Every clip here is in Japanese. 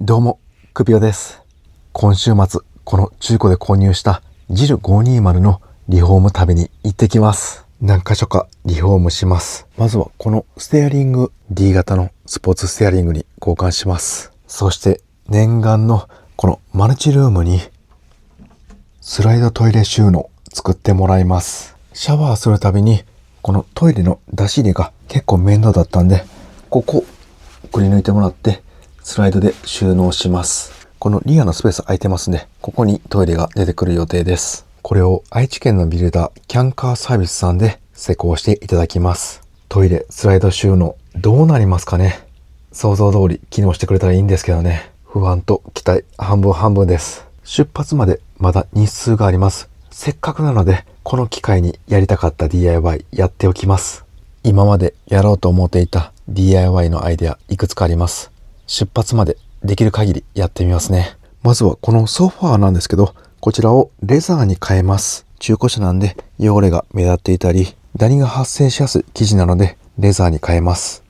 どうも、クピオです。今週末、この中古で購入したジル520のリフォーム旅に行ってきます。何箇所かリフォームします。まずはこのステアリング D 型のスポーツステアリングに交換します。そして念願のこのマルチルームにスライドトイレ収納作ってもらいます。シャワーするたびにこのトイレの出し入れが結構面倒だったんで、ここくり抜いてもらってスライドで収納します。このリアのスペース空いてますんで、ここにトイレが出てくる予定です。これを愛知県のビルダーキャンカーサービスさんで施工していただきます。トイレスライド収納どうなりますかね。想像通り機能してくれたらいいんですけどね。不安と期待半分半分です。出発までまだ日数があります。せっかくなのでこの機会にやりたかった DIY やっておきます。今までやろうと思っていた DIY のアイデアいくつかあります。出発までできる限りやってみますね。まずはこのソファーなんですけど、こちらをレザーに変えます。中古車なんで汚れが目立っていたり、ダニが発生しやすい生地なのでレザーに変えます。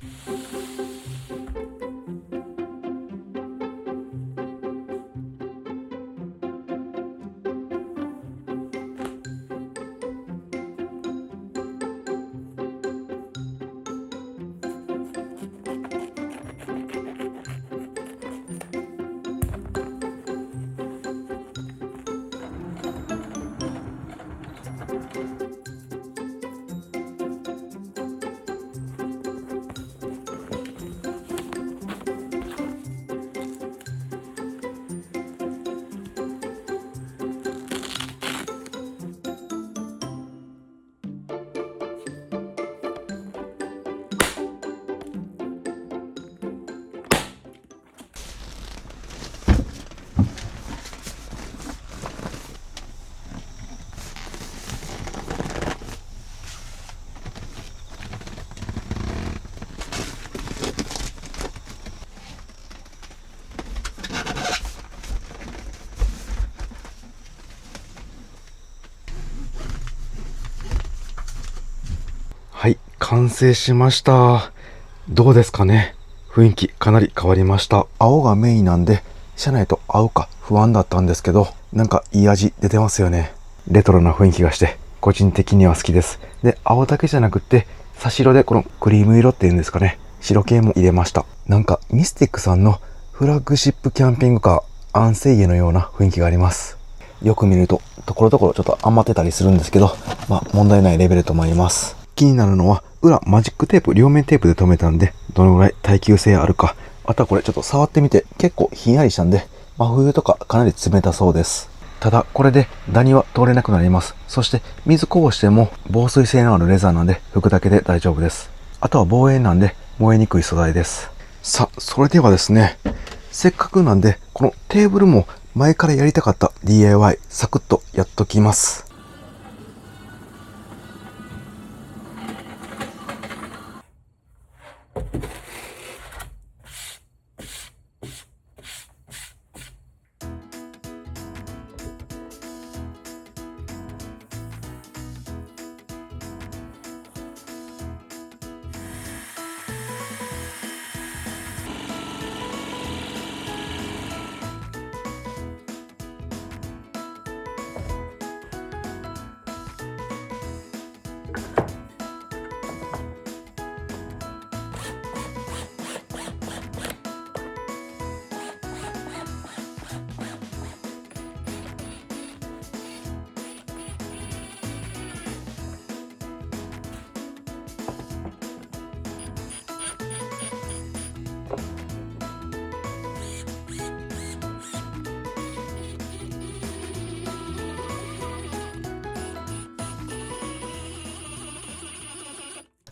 はい、完成しました。どうですかね。雰囲気かなり変わりました。青がメインなんで、車内と合うか不安だったんですけど、なんかいい味出てますよね。レトロな雰囲気がして、個人的には好きです。で、青だけじゃなくって、差し色でこのクリーム色っていうんですかね。白系も入れました。なんかミスティックさんのフラッグシップキャンピングカー、アンセイエのような雰囲気があります。よく見ると、ところどころちょっと余ってたりするんですけど、問題ないレベルと思います。気になるのは裏マジックテープ、両面テープで留めたんでどのぐらい耐久性あるか。あとはこれちょっと触ってみて結構ひんやりしたんで真冬とかかなり冷たそうです。ただこれでダニは通れなくなります。そして水こぼしても防水性のあるレザーなんで拭くだけで大丈夫です。あとは防煙なんで燃えにくい素材です。さあそれではですね、せっかくなんでこのテーブルも前からやりたかった DIY サクッとやっときます。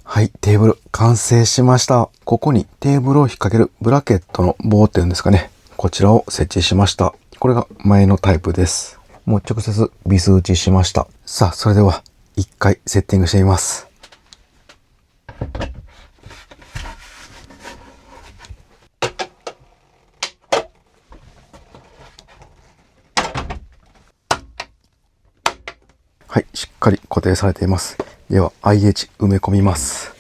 はい、テーブル完成しました。ここにテーブルを引っ掛けるブラケットの棒っていうんですかね。こちらを設置しました。これが前のタイプです。もう直接ビス打ちしました。さあ、それでは一回セッティングしてみます。はい、しっかり固定されています。では IH 埋め込みます。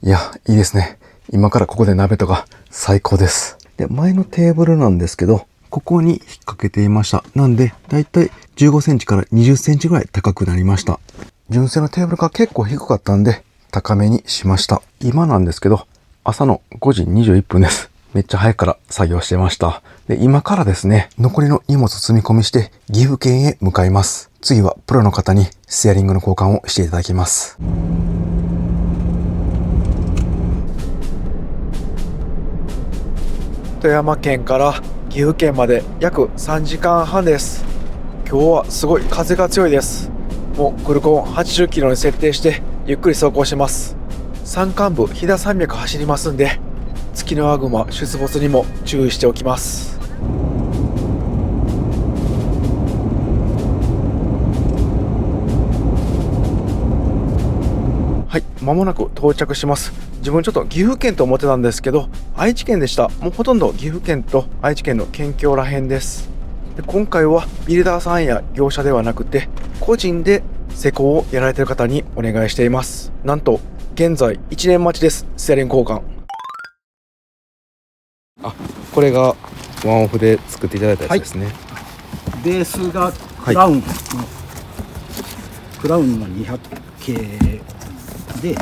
いや、いいですね。今からここで鍋とか最高です。で、前のテーブルなんですけど、ここに引っ掛けていました。なんで、だいたい15センチから20センチぐらい高くなりました。純正のテーブルが結構低かったんで、高めにしました。今なんですけど、朝の5時21分です。めっちゃ早くから作業してました。で、今からですね、残りの荷物積み込みして岐阜県へ向かいます。次はプロの方にステアリングの交換をしていただきます。富山県から岐阜県まで約3時間半です。今日はすごい風が強いです。もうグルコン80キロに設定してゆっくり走行します。山間部飛騨山脈走りますんで、ツキノワグマ出没にも注意しておきます。はい、間もなく到着します。自分ちょっと岐阜県と思ってたんですけど、愛知県でした。もうほとんど岐阜県と愛知県の県境らへんです。で、今回はビルダーさんや業者ではなくて、個人で施工をやられている方にお願いしています。なんと現在1年待ちです。ステアリング交換。これがワンオフで作っていただいたやつですね。ベースがクラウンの、クラウンの200系で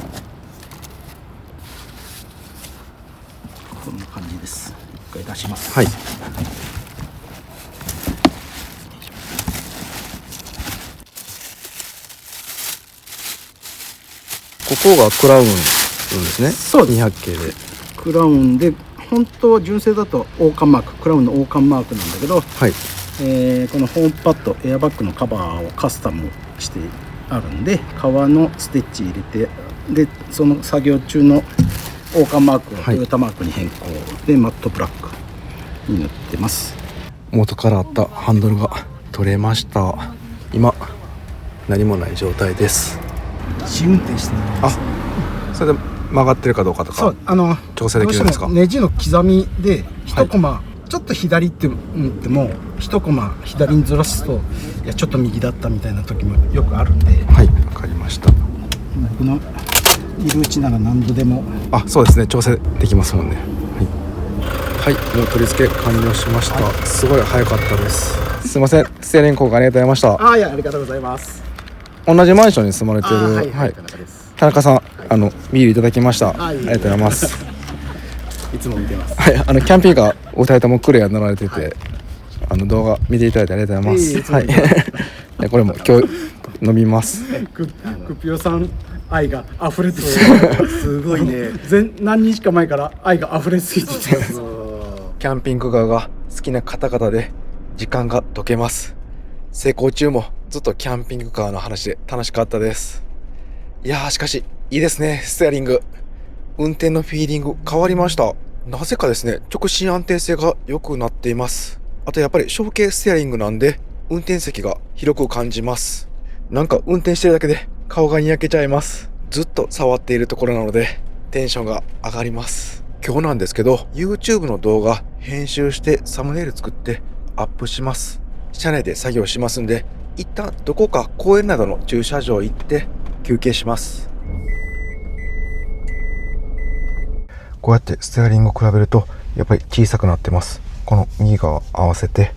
こんな感じです。一回出します。はい。ここがクラウンですね。そうです。200系で。クラウンで、本当は純正だと王冠マーク、クラウンの王冠マークなんだけど、はい。このホームパッド、エアバッグのカバーをカスタムしてあるんで、革のステッチ入れて、でその作業中の王冠マークをトヨタマークに変更、でマットブラックに塗ってます。元からあったハンドルが取れました。今何もない状態です。試運転してます。それで曲がってるかどうかとか、そう調整できるんですか？ネジの刻みで一コマ、ちょっと左って思っても一コマ左にずらすと、いやちょっと右だったみたいな時もよくあるんで。はい、わかりました。僕のいるうちなら何度でも。そうですね、調整できますもんね。はい、もう取り付け完了しました。すごい早かったです。すいません、ステアリング交換ありがとうございました。いや、ありがとうございます。同じマンションに住まれてる、田中さん、ビールいただきました。ありがとうございます。いつも見てます。はい、キャンピングカーお二人ともクレア乗られてて、動画見ていただいてありがとうございます。はい。でこれも今日飲みます。クピオさん愛が溢れてる。すごいね。何日か前から愛が溢れすぎてて。キャンピングカーが好きな方々で時間が解けます。成功中もずっとキャンピングカーの話で楽しかったです。いやー、しかしいいですね。ステアリング運転のフィーリング変わりました。なぜかですね、直進安定性が良くなっています。あとやっぱり小径ステアリングなんで運転席が広く感じます。なんか運転してるだけで顔がにやけちゃいます。ずっと触っているところなのでテンションが上がります。今日なんですけど YouTube の動画編集してサムネイル作ってアップします。車内で作業しますんで、一旦どこか公園などの駐車場行って休憩します。こうやってステアリングを比べるとやっぱり小さくなってます。この右側合わせて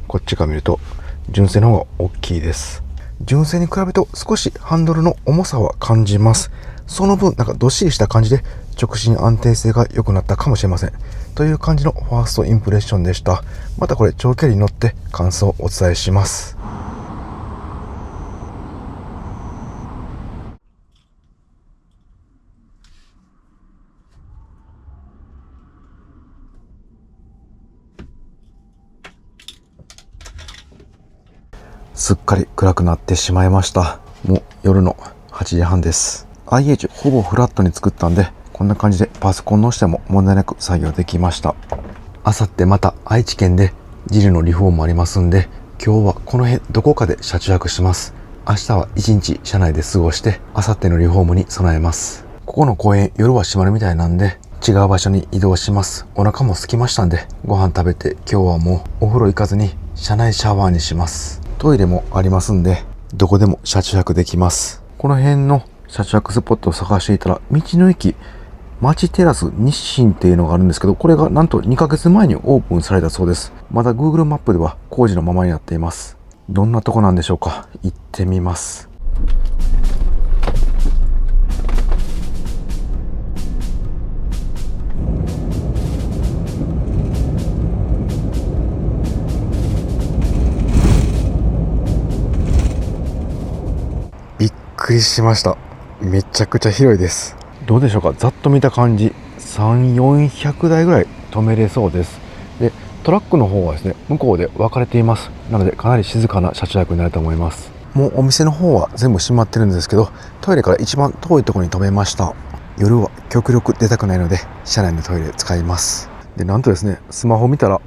こっちから見ると純正の方が大きいです。純正に比べると少しハンドルの重さは感じます。その分なんかどっしりした感じで直進安定性が良くなったかもしれません。という感じのファーストインプレッションでした。またこれ長距離に乗って感想をお伝えします。すっかり暗くなってしまいました。もう夜の8時半です。IH ほぼフラットに作ったんで、こんな感じでパソコンの下も問題なく作業できました。あさってまた愛知県でジルのリフォームありますんで、今日はこの辺どこかで車中泊します。明日は一日車内で過ごして、あさってのリフォームに備えます。ここの公園夜は閉まるみたいなんで、違う場所に移動します。お腹も空きましたんで、ご飯食べて今日はもうお風呂行かずに車内シャワーにします。トイレもありますんで、どこでも車中泊できます。この辺の車中泊スポットを探していたら、道の駅町テラス日清っていうのがあるんですけど、これがなんと2ヶ月前にオープンされたそうです。まだ Google マップでは工事のままになっています。どんなとこなんでしょうか。行ってみます。びっくりしました。めちゃくちゃ広いです。どうでしょうか。ざっと見た感じ3、400台ぐらい止めれそうです。で、トラックの方はですね、向こうで分かれています。なのでかなり静かな車中泊になると思います。もうお店の方は全部閉まってるんですけど、トイレから一番遠いところに止めました。夜は極力出たくないので車内のトイレ使います。で、なんとですね、スマホ見たら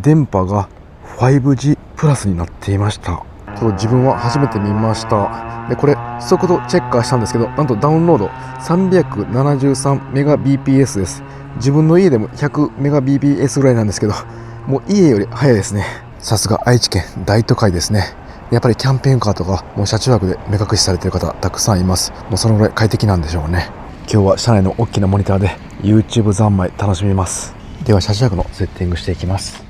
電波が 5G プラスになっていました。自分は初めて見ました。で、これ速度チェッカーしたんですけど、なんとダウンロード 373Mbps です。自分の家でも 100Mbps ぐらいなんですけど、もう家より早いですね。さすが愛知県大都会ですね。やっぱりキャンペーンカーとかもう車中泊で目隠しされている方たくさんいます。もうそのぐらい快適なんでしょうね。今日は車内の大きなモニターで YouTube 三昧楽しみます。では車中泊のセッティングしていきます。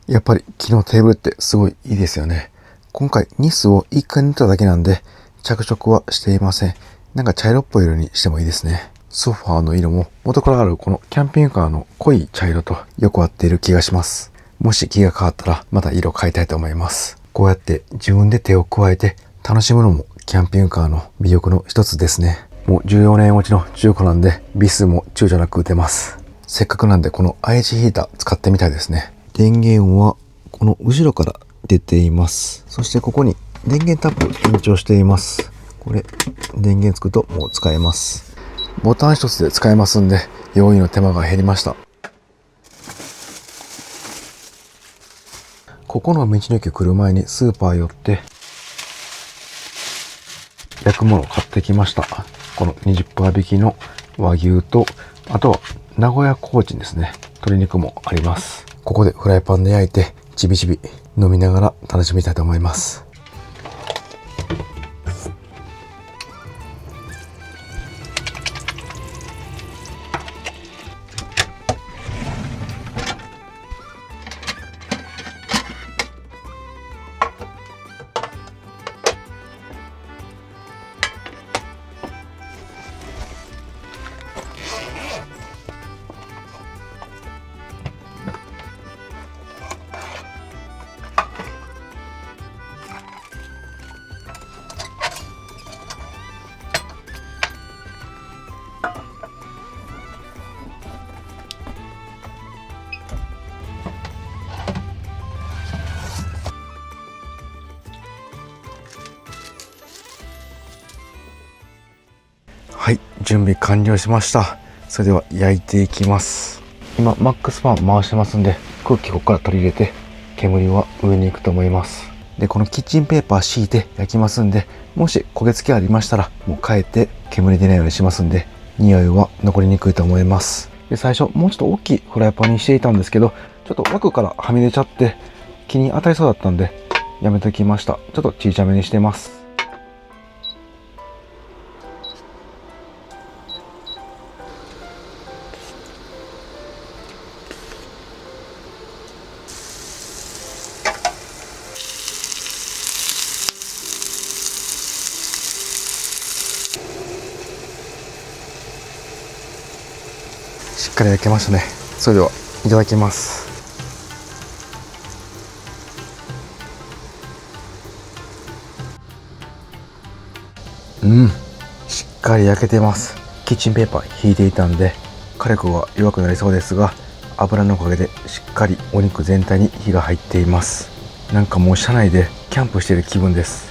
やっぱり木のテーブルってすごいいいですよね。今回ニスを1回塗っただけなんで着色はしていません。なんか茶色っぽい色にしてもいいですね。ソファーの色も元からあるこのキャンピングカーの濃い茶色とよく合っている気がします。もし気が変わったらまた色変えたいと思います。こうやって自分で手を加えて楽しむのもキャンピングカーの魅力の一つですね。もう14年落ちの中古なんでビスも躊躇なく打てます。せっかくなんでこの IH ヒーター使ってみたいですね。電源はこの後ろから出ています。そしてここに電源タップ延長しています。これ電源つくともう使えます。ボタン一つで使えますんで用意の手間が減りました。ここの道の駅来る前にスーパー寄って焼くものを買ってきました。この 20% 引きの和牛と、あとは名古屋コーチンですね。鶏肉もあります。ここでフライパンで焼いてちびちび飲みながら楽しみたいと思います。準備完了しました。それでは焼いていきます。今マックスファン回してますんで、空気ここから取り入れて煙は上に行くと思います。でこのキッチンペーパー敷いて焼きますんで、もし焦げ付きありましたらもう変えて煙出ないようにしますんで、匂いは残りにくいと思います。で最初もうちょっと大きいフライパンにしていたんですけど、ちょっと枠からはみ出ちゃって気に当たりそうだったんでやめときました。ちょっと小さめにしてます。しっかり焼けましたね。それではいただきます。しっかり焼けてます。キッチンペーパー引いていたんで火力は弱くなりそうですが、油のおかげでしっかりお肉全体に火が入っています。なんかもう車内でキャンプしている気分です。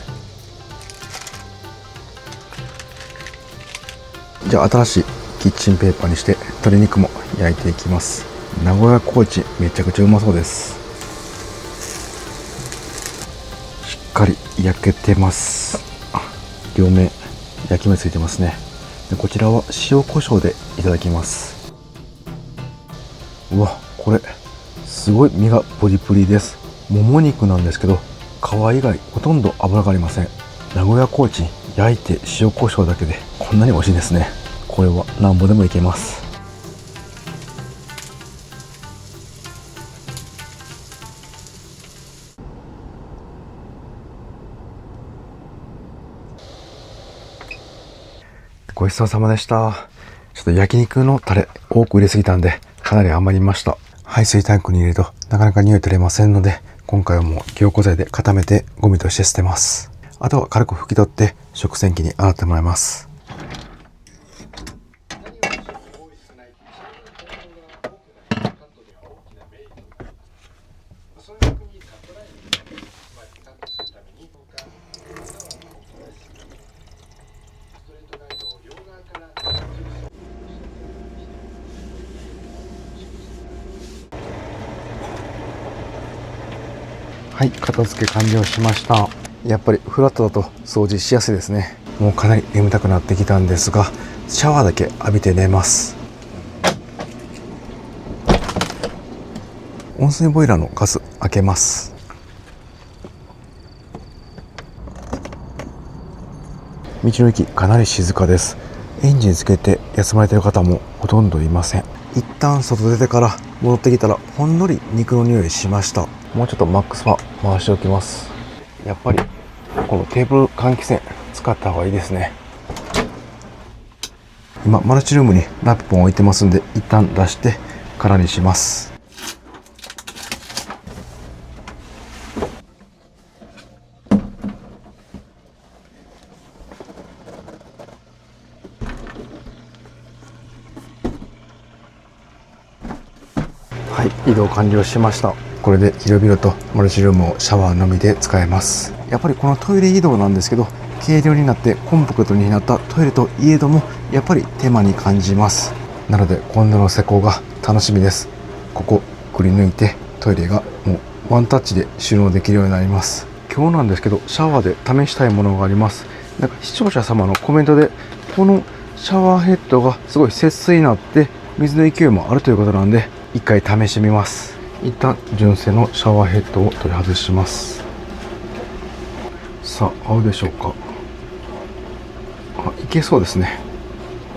じゃあ新しいキッチンペーパーにして鶏肉も焼いていきます。名古屋コーチめちゃくちゃうまそうです。しっかり焼けてます。両面焼き目ついてますね。でこちらは塩コショウでいただきます。うわ、これすごい身がプリプリです。もも肉なんですけど皮以外ほとんど脂がありません。名古屋コーチン焼いて塩コショウだけでこんなに美味しいですね。これはなんぼでもいけます。ごちそうさまでした。ちょっと焼肉のタレ多く入れすぎたんでかなり余りました。排水タンクに入れるとなかなか匂い取れませんので、今回はもう凝固剤で固めてゴミとして捨てます。あとは軽く拭き取って食洗機に洗ってもらいます。はい、片付け完了しました。やっぱりフラットだと掃除しやすいですね。もうかなり眠たくなってきたんですが、シャワーだけ浴びて寝ます。温水ボイラーのガス開けます。道の駅かなり静かです。エンジンつけて休まれている方もほとんどいません。一旦外出てから戻ってきたらほんのり肉の匂いしました。もうちょっとマックスファン回しておきます。やっぱりこのテーブル換気扇使った方がいいですね。今マルチルームにラップポン置いてますんで一旦出して空にします。はい、移動完了しました。これで広々とマルチルームをシャワーのみで使えます。やっぱりこのトイレ移動なんですけど、軽量になってコンパクトになったトイレといえどもやっぱり手間に感じます。なので今度の施工が楽しみです。ここくり抜いてトイレがもうワンタッチで収納できるようになります。今日なんですけどシャワーで試したいものがあります。なんか視聴者様のコメントでこのシャワーヘッドがすごい節水になって水の勢いもあるということなんで一回試してみます。一旦純正のシャワーヘッドを取り外します。さあ合うでしょうか。いけそうですね。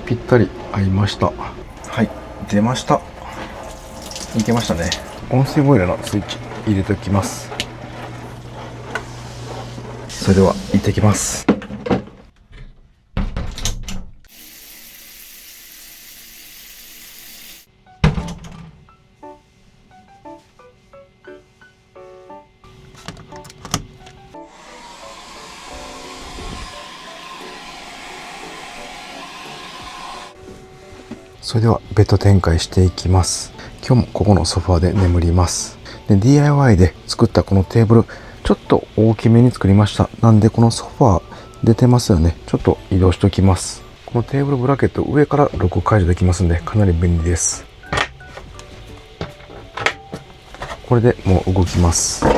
ぴったり合いました。はい、出ました。いけましたね。温水ボイラーのスイッチ入れておきます。それでは行ってきます。それではベッド展開していきます。今日もここのソファーで眠ります。で DIY で作ったこのテーブルちょっと大きめに作りました。なんでこのソファー出てますよね。ちょっと移動しておきます。このテーブルブラケット上からロック解除できますんでかなり便利です。これでもう動きます。は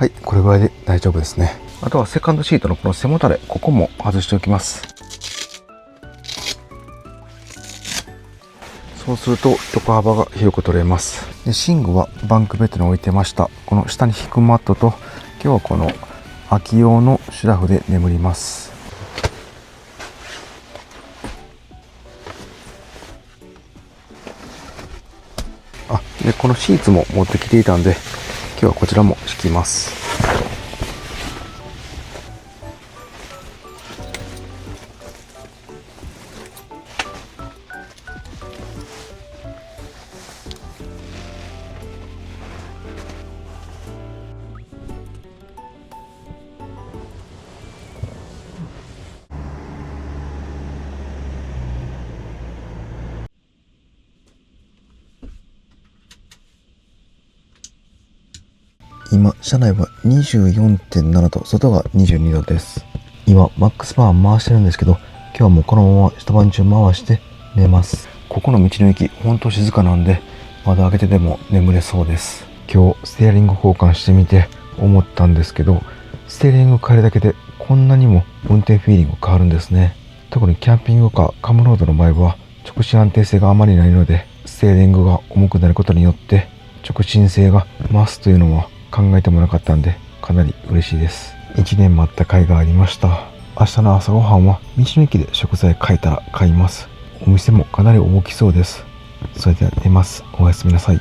い、これぐらいで大丈夫ですね。あとはセカンドシートのこの背もたれ、ここも外しておきます。そうすると横幅が広く取れます。で寝具はバンクベッドに置いてました。この下に引くマットと、今日はこの秋用のシュラフで眠ります。でこのシーツも持ってきていたんで、今日はこちらも敷きます。今、車内は 24.7 度、外が22度です。今、マックスパワー回してるんですけど、今日はもうこのまま一晩中回して寝ます。ここの道の駅、ほんと静かなんで、窓開けてでも眠れそうです。今日、ステアリング交換してみて思ったんですけど、ステアリング変えるだけでこんなにも運転フィーリング変わるんですね。特にキャンピングカー、カムロードの場合は、直進安定性があまりないので、ステアリングが重くなることによって、直進性が増すというのは、考えてもなかったんでかなり嬉しいです。1年待った甲斐がありました。明日の朝ごはんは道の駅で食材買えたら買います。お店もかなり大きそうです。それでは寝ます。おやすみなさい。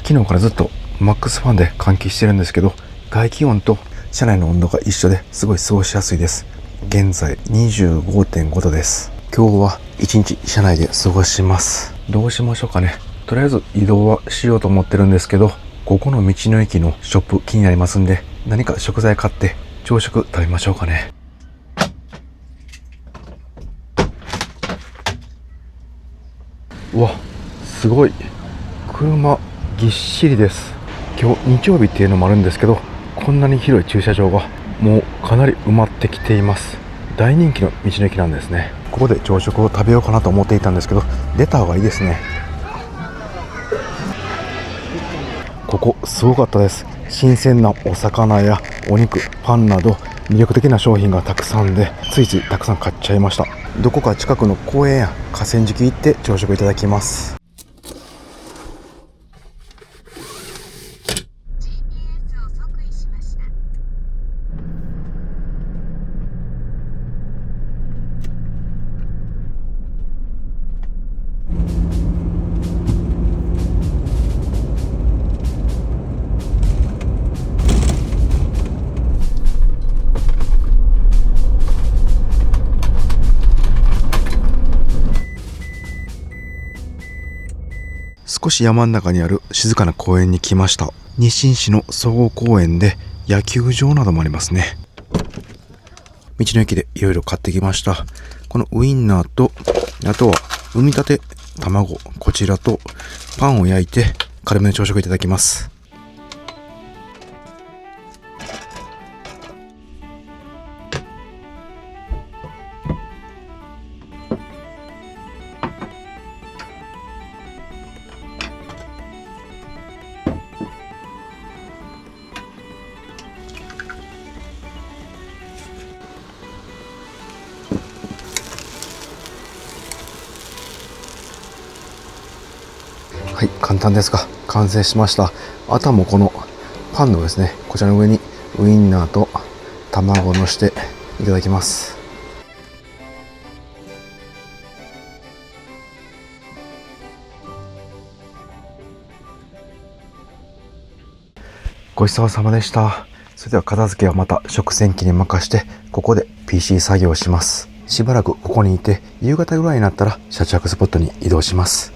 昨日からずっとマックスファンで換気してるんですけど、外気温と車内の温度が一緒ですごい過ごしやすいです。現在 25.5 度です。今日は一日車内で過ごします。どうしましょうかね。とりあえず移動はしようと思ってるんですけど、ここの道の駅のショップ気になりますんで、何か食材買って朝食食べましょうかね。うわ、すごい車ぎっしりです。今日日曜日っていうのもあるんですけど、こんなに広い駐車場がもうかなり埋まってきています。大人気の道の駅なんですね。ここで朝食を食べようかなと思っていたんですけど、出た方がいいですね。ここすごかったです。新鮮なお魚やお肉、パンなど魅力的な商品がたくさんで、ついついたくさん買っちゃいました。どこか近くの公園や河川敷行って朝食いただきます。少し山の中にある静かな公園に来ました。日清市の総合公園で野球場などもありますね。道の駅でいろいろ買ってきました。このウインナーと、あとは産みたて卵、こちらとパンを焼いて軽めの朝食いただきます。はい、簡単ですが完成しました。あとはもうこのパンのですね、こちらの上にウインナーと卵をのしていただきます。ごちそうさまでした。それでは片付けはまた食洗機に任して、ここで PC 作業をします。しばらくここにいて、夕方ぐらいになったら車中泊スポットに移動します。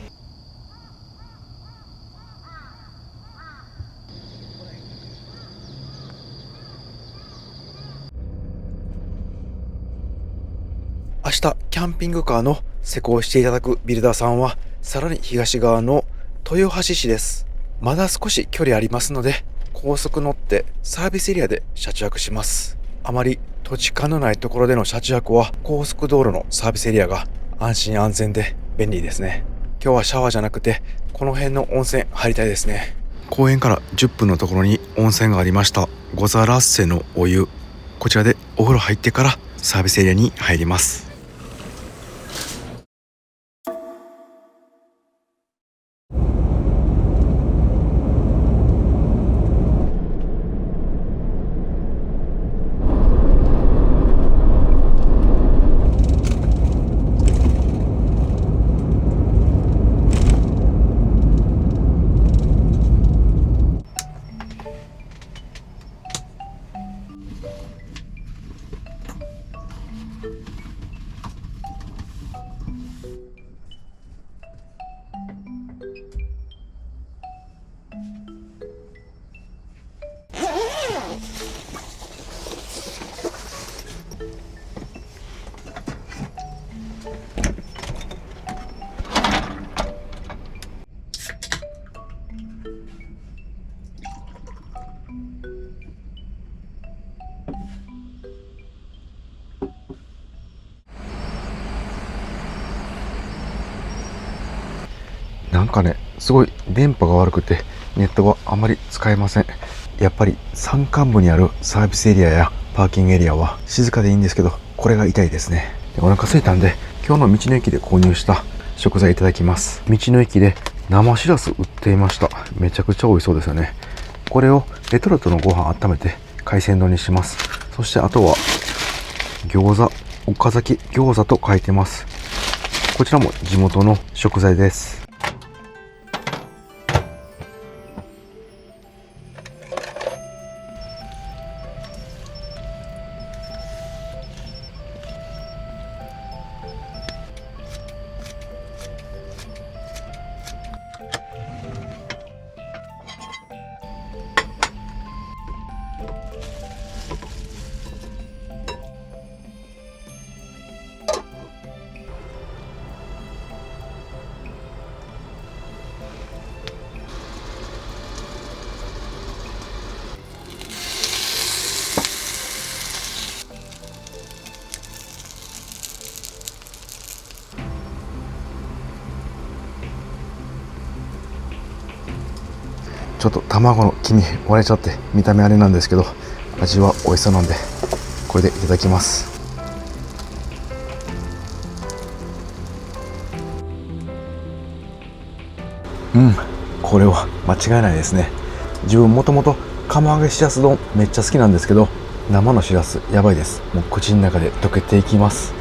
明日キャンピングカーの施工をしていただくビルダーさんは、さらに東側の豊橋市です。まだ少し距離ありますので、高速乗ってサービスエリアで車中泊します。あまり土地勘のないところでの車中泊は、高速道路のサービスエリアが安心安全で便利ですね。今日はシャワーじゃなくて、この辺の温泉入りたいですね。公園から10分のところに温泉がありました。ゴザラッセのお湯。こちらでお風呂入ってからサービスエリアに入ります。なんかね、すごい電波が悪くてネットがあまり使えません。やっぱり山間部にあるサービスエリアやパーキングエリアは静かでいいんですけど、これが痛いですね。で、お腹空いたんで、今日の道の駅で購入した食材いただきます。道の駅で生しらす売っていました。めちゃくちゃ美味しそうですよね。これをレトルトのご飯温めて海鮮丼にします。そしてあとは餃子、岡崎餃子と書いてます。こちらも地元の食材です。ちょっと卵の黄身割れちゃって見た目あれなんですけど、味は美味しそうなんでこれでいただきます。これは間違いないですね。自分もともと釜揚げしらす丼めっちゃ好きなんですけど、生のしらすやばいです。もう口の中で溶けていきます。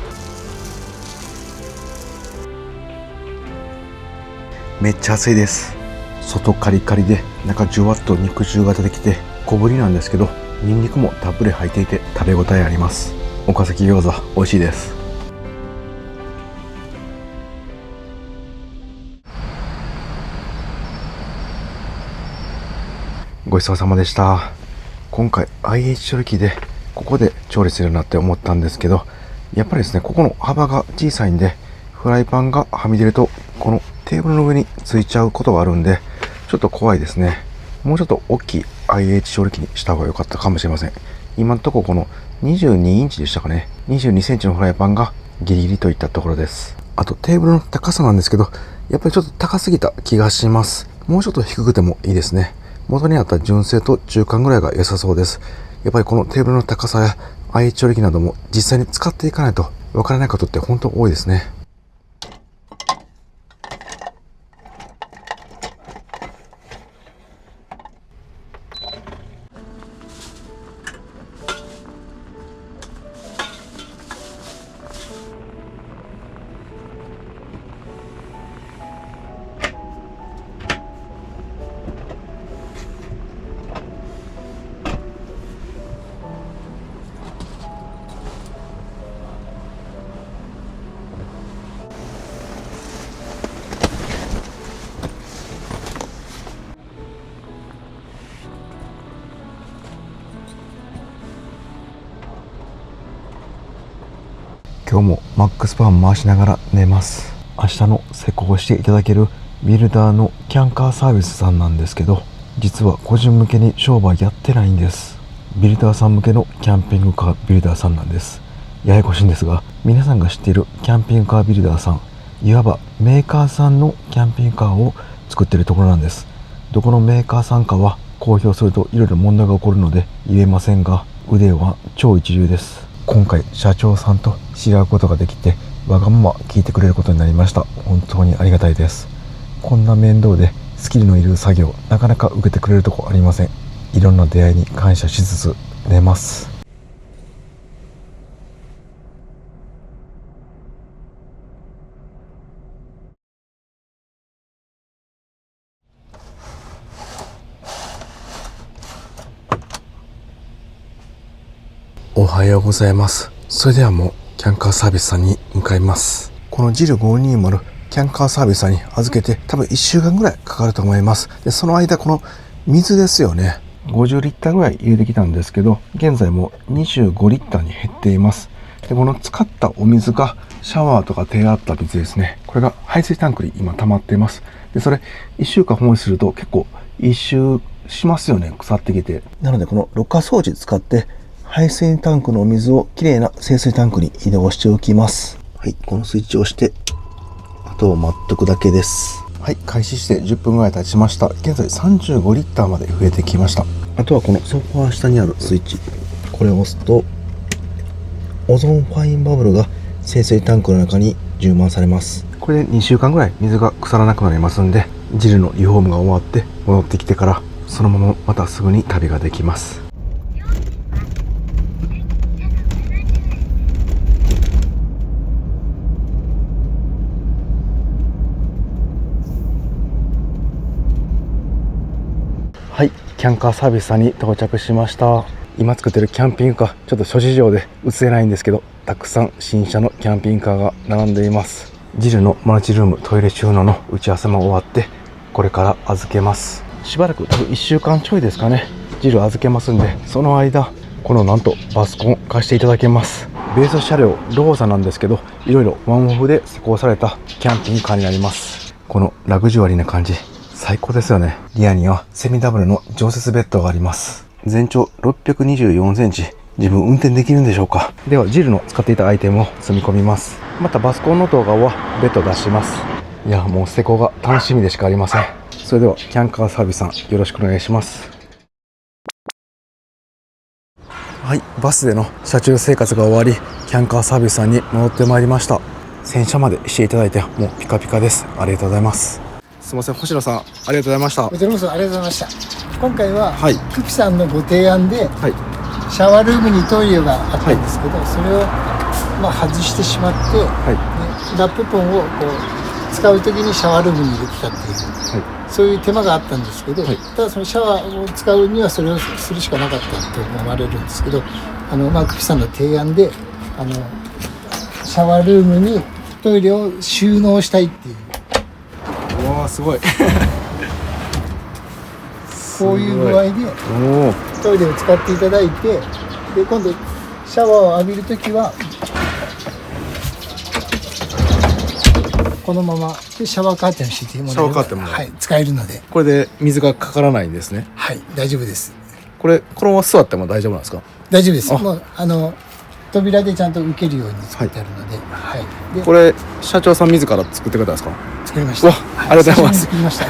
めっちゃ熱いです。外カリカリで中じゅわっと肉汁が出てきて、小ぶりなんですけどニンニクもたっぷり入っていて食べ応えあります。岡崎餃子美味しいです。ごちそうさまでした。今回 IH 調理器でここで調理するなって思ったんですけど、やっぱりですね、ここの幅が小さいんで、フライパンがはみ出るとこのテーブルの上についちゃうことがあるんで、ちょっと怖いですね。もうちょっと大きい IH 調理器にした方が良かったかもしれません。今のところこの22インチでしたかね。22センチのフライパンがギリギリといったところです。あとテーブルの高さなんですけど、やっぱりちょっと高すぎた気がします。もうちょっと低くてもいいですね。元にあった純正と中間ぐらいが良さそうです。やっぱりこのテーブルの高さや IH 調理器なども実際に使っていかないとわからないことって本当多いですね。今日もマックスパン回しながら寝ます。明日の施工していただけるビルダーのキャンカーサービスさんなんですけど、実は個人向けに商売やってないんです。ビルダーさん向けのキャンピングカービルダーさんなんです。ややこしいんですが、皆さんが知っているキャンピングカービルダーさん、いわばメーカーさんのキャンピングカーを作っているところなんです。どこのメーカーさんかは公表するといろいろ問題が起こるので言えませんが、腕は超一流です。今回社長さんと知り合うことができて、わがまま聞いてくれることになりました。本当にありがたいです。こんな面倒でスキルのいる作業、なかなか受けてくれるとこありません。いろんな出会いに感謝しつつ寝ます。おはようございます。それではもうキャンカーサービスさんに向かいます。このジル520キャンカーサービスさんに預けて多分1週間ぐらいかかると思います。で、その間この水ですよね。50リッターぐらい入れてきたんですけど、現在も25リッターに減っています。で、この使ったお水がシャワーとか手洗った水ですね。これが排水タンクに今溜まっています。で、それ1週間放置すると結構一周しますよね。腐ってきて。なのでこのろ過装置使って排水タンクのお水をきれいな清水タンクに移動しておきます。はい、このスイッチを押して、あとを待っとくだけです。はい、開始して10分ぐらい経ちました。現在35リッターまで増えてきました。あとはこのソファー下にあるスイッチ、これを押すとオゾンファインバブルが清水タンクの中に充満されます。これで2週間ぐらい水が腐らなくなりますんで、ジルのリフォームが終わって戻ってきてからそのまままたすぐに旅ができます。はい、キャンカーサービスさんに到着しました。今作ってるキャンピングカー、ちょっと諸事情で映せないんですけど、たくさん新車のキャンピングカーが並んでいます。ジルのマルチルームトイレ収納の打ち合わせも終わって、これから預けます。しばらく多分1週間ちょいですかね、ジル預けますんで、その間このなんとバスコン貸していただけます。ベース車両ローザなんですけど、いろいろワンオフで施工されたキャンピングカーになります。このラグジュアリーな感じ最高ですよね。リアにはセミダブルの常設ベッドがあります。全長624センチ。自分運転できるんでしょうか。ではジルの使っていたアイテムを積み込みます。またバスコンの動画は別途出します。いや、もう施工が楽しみでしかありません。それではキャンカーサービスさん、よろしくお願いします。はい、バスでの車中生活が終わり、キャンカーサービスさんに戻ってまいりました。洗車までしていただいてもうピカピカです。ありがとうございます。すみません、星野さん、ありがとうございました。こちらこそありがとうございました。今回は、はい、久喜さんのご提案で、はい、シャワールームにトイレがあったんですけど、それを、外してしまって、でラップポンをこう使う時にシャワールームに入れてたっていう、そういう手間があったんですけど、ただそのシャワーを使うにはそれをするしかなかったと思われるんですけど、久喜さんの提案でシャワールームにトイレを収納したいっていう。わあ、すごいこういう具合でトイレを使っていただいて、で今度シャワーを浴びるときはこのままでシャワーカーテンを敷いてもらえれば、使えるので、これで水がかからないんですね。はい、大丈夫です。このまま座っても大丈夫なんですか？大丈夫です。もう扉でちゃんと受けるように作ってあるので、でこれ社長さん自ら作ってくれたんですか？作りました。ありがとうございます。作りました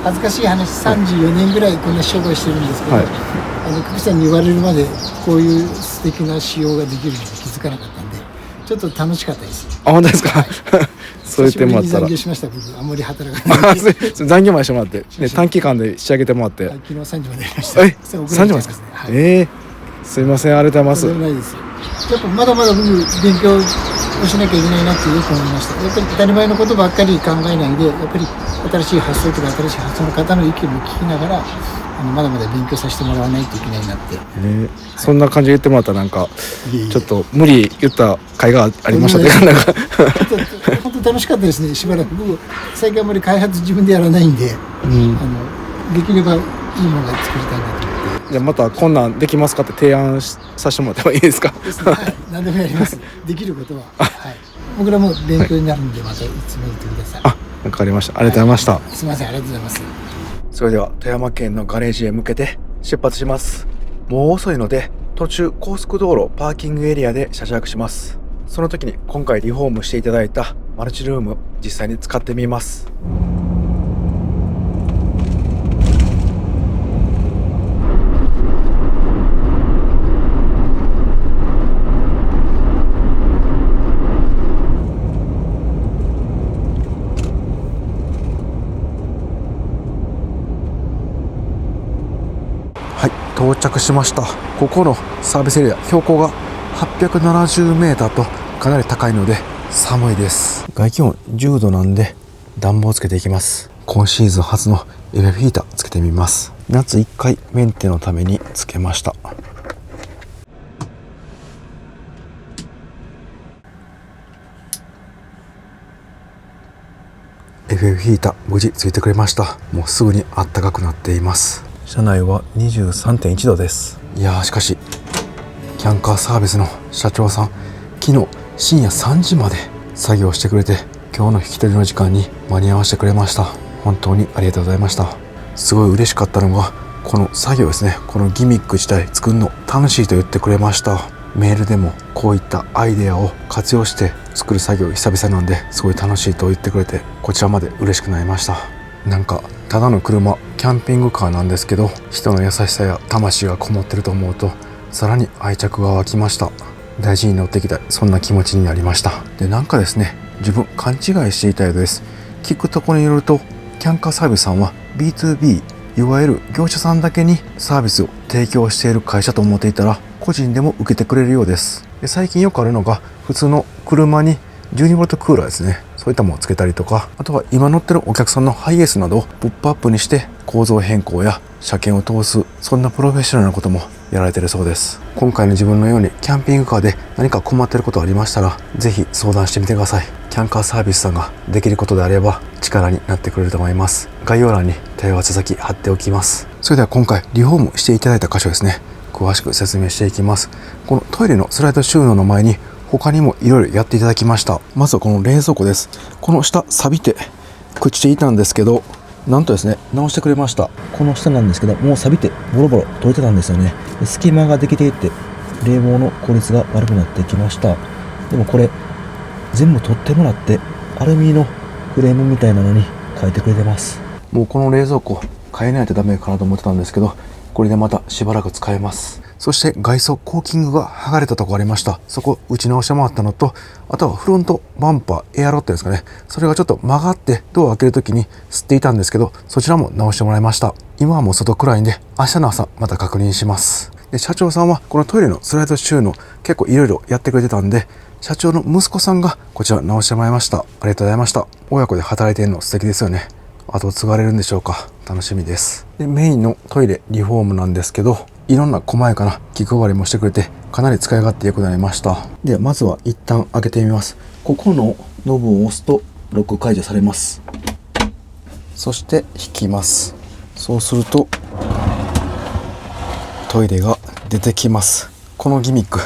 恥ずかしい話、34年ぐらいこんな商売してるんですけど、久喜さんに言われるまでこういう素敵な仕様ができるのに気づかなかったんで、ちょっと楽しかったです。あ、本当ですか？そう言ってもらったら。残業しました。僕あんまり働かない。残業までしてもらって、短期間で仕上げてもらって。昨日3時までやりました。3時までですか？すいません、ありがとうございます。ないです。やっぱまだまだ僕勉強をしなきゃいけないなってよく思いました。やっぱり当たり前のことばっかり考えないで、やっぱり新しい発想とか新しい発想の方の意見も聞きながら、まだまだ勉強させてもらわないといけないなって、そんな感じで言ってもらったらなんかちょっと無理言った甲斐がありましたね。本当楽しかったですね。しばらく僕最近あんまり開発自分でやらないんで、できればいいものが作りたいなと。じゃあまたこんなんできますかって提案させてもらってもいいですか？はい、何でもやります。できることは、はい、僕らも勉強になるんで、またいつも言ってください。わかりました。ありがとうございました。すみません、ありがとうございます。それでは富山県のガレージへ向けて出発します。もう遅いので途中高速道路パーキングエリアで車中泊します。その時に今回リフォームしていただいたマルチルーム実際に使ってみます。はい、到着しました。ここのサービスエリア、標高が870メーターとかなり高いので寒いです。外気温10度なんで暖房をつけていきます。今シーズン初のエアフィーターつけてみます。夏1回メンテのためにつけました。FF ヒーター無事ついてくれました。もうすぐに暖かくなっています。車内は 23.1 度です。いやー、しかしキャンカーサービスの社長さん、昨日深夜3時まで作業してくれて、今日の引き取りの時間に間に合わせてくれました。本当にありがとうございました。すごい嬉しかったのがこの作業ですね。このギミック自体作るの楽しいと言ってくれました。メールでもこういったアイデアを活用して作る作業久々なんで、すごい楽しいと言ってくれて、こちらまで嬉しくなりました。なんかただの車、キャンピングカーなんですけど、人の優しさや魂がこもってると思うとさらに愛着が湧きました。大事に乗っていきたい、そんな気持ちになりました。で、なんかですね、自分勘違いしていたようです。聞くところによると、キャンカーサービスさんは B2B、 いわゆる業者さんだけにサービスを提供している会社と思っていたら、個人でも受けてくれるようです。で、最近よくあるのが普通の車に 12V クーラーですね、そういったものをつけたりとか、あとは今乗ってるお客さんのハイエースなどをポップアップにして構造変更や車検を通す、そんなプロフェッショナルなこともやられているそうです。今回の自分のようにキャンピングカーで何か困っていることありましたら、ぜひ相談してみてください。キャンカーサービスさんができることであれば力になってくれると思います。概要欄に問い合わせ先貼っておきます。それでは今回リフォームしていただいた箇所ですね、詳しく説明していきます。このトイレのスライド収納の前に他にもいろいろやっていただきました。まずはこの冷蔵庫です。この下錆びて朽ちていたんですけど、なんとですね、直してくれました。この下なんですけど、もう錆びてボロボロ取れてたんですよね。で、隙間ができていって冷房の効率が悪くなってきました。でもこれ全部取ってもらってアルミのフレームみたいなのに変えてくれてます。もうこの冷蔵庫変えないとダメかなと思ってたんですけど、これでまたしばらく使えます。そして外装コーキングが剥がれたとこありました。そこ打ち直してもらったのと、あとはフロントバンパーエアロットですかね、それがちょっと曲がってドアを開けるときに吸っていたんですけど、そちらも直してもらいました。今はもう外暗いんで明日の朝また確認します。で、社長さんはこのトイレのスライド収納結構いろいろやってくれてたんで、社長の息子さんがこちら直してもらいました。ありがとうございました。親子で働いているの素敵ですよね。後継がれるんでしょうか。楽しみです。で、メインのトイレリフォームなんですけど、いろんな細やかな気配りもしてくれて、かなり使い勝手良くなりました。ではまずは一旦開けてみます。ここのノブを押すとロック解除されます。そして引きます。そうするとトイレが出てきます。このギミック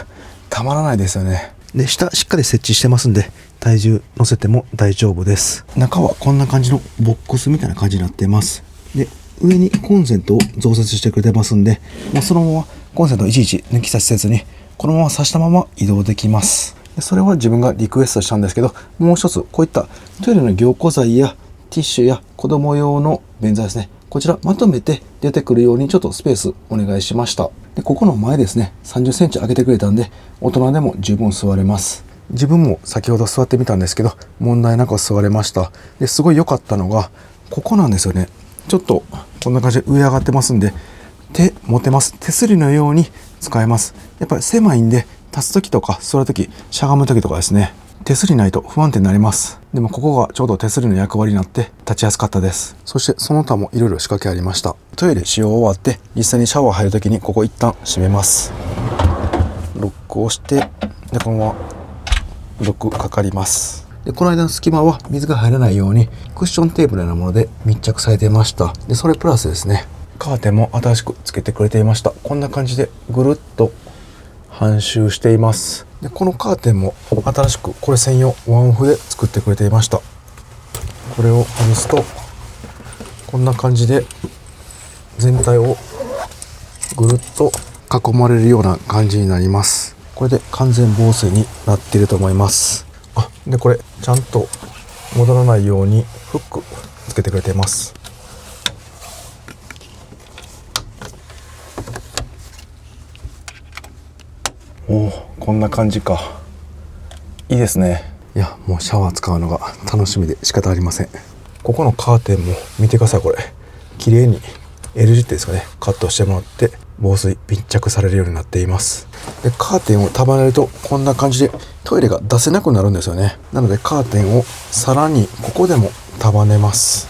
たまらないですよね。で、下しっかり設置してますんで、体重乗せても大丈夫です。中はこんな感じのボックスみたいな感じになっています。で、上にコンセントを増設してくれてますんで、もうそのままコンセントをいちいち抜き差しせずに、このまま挿したまま移動できます。で、それは自分がリクエストしたんですけど、もう一つこういったトイレの凝固剤やティッシュや子供用の便座ですね、こちらまとめて出てくるようにちょっとスペースお願いしました。で、ここの前ですね、30センチ上げてくれたんで、大人でも十分座れます。自分も先ほど座ってみたんですけど、問題なく座れました。で、すごい良かったのがここなんですよね。ちょっとこんな感じで上上がってますんで、手持てます。手すりのように使えます。やっぱり狭いんで、立つ時とか座る時、しゃがむ時とかですね、手すりないと不安定になります。でもここがちょうど手すりの役割になって立ちやすかったです。そしてその他もいろいろ仕掛けありました。トイレ使用終わって実際にシャワー入る時にここ一旦閉めます。ロックを押して、でこのままロックかかります。で、この間の隙間は水が入らないようにクッションテープのようなもので密着されていました。で、それプラスですね、カーテンも新しくつけてくれていました。こんな感じでぐるっと半周しています。でこのカーテンも新しくこれ専用ワンオフで作ってくれていました。これを外すとこんな感じで全体をぐるっと囲まれるような感じになります。これで完全防水になっていると思います。でこれちゃんと戻らないようにフックつけてくれています。おお、こんな感じか。いいですね。いや、もうシャワー使うのが楽しみで仕方ありません。ここのカーテンも見てください。これ綺麗に L 字ってですかね、カットしてもらって防水密着されるようになっています。でカーテンを束ねるとこんな感じでトイレが出せなくなるんですよね。なのでカーテンをさらにここでも束ねます。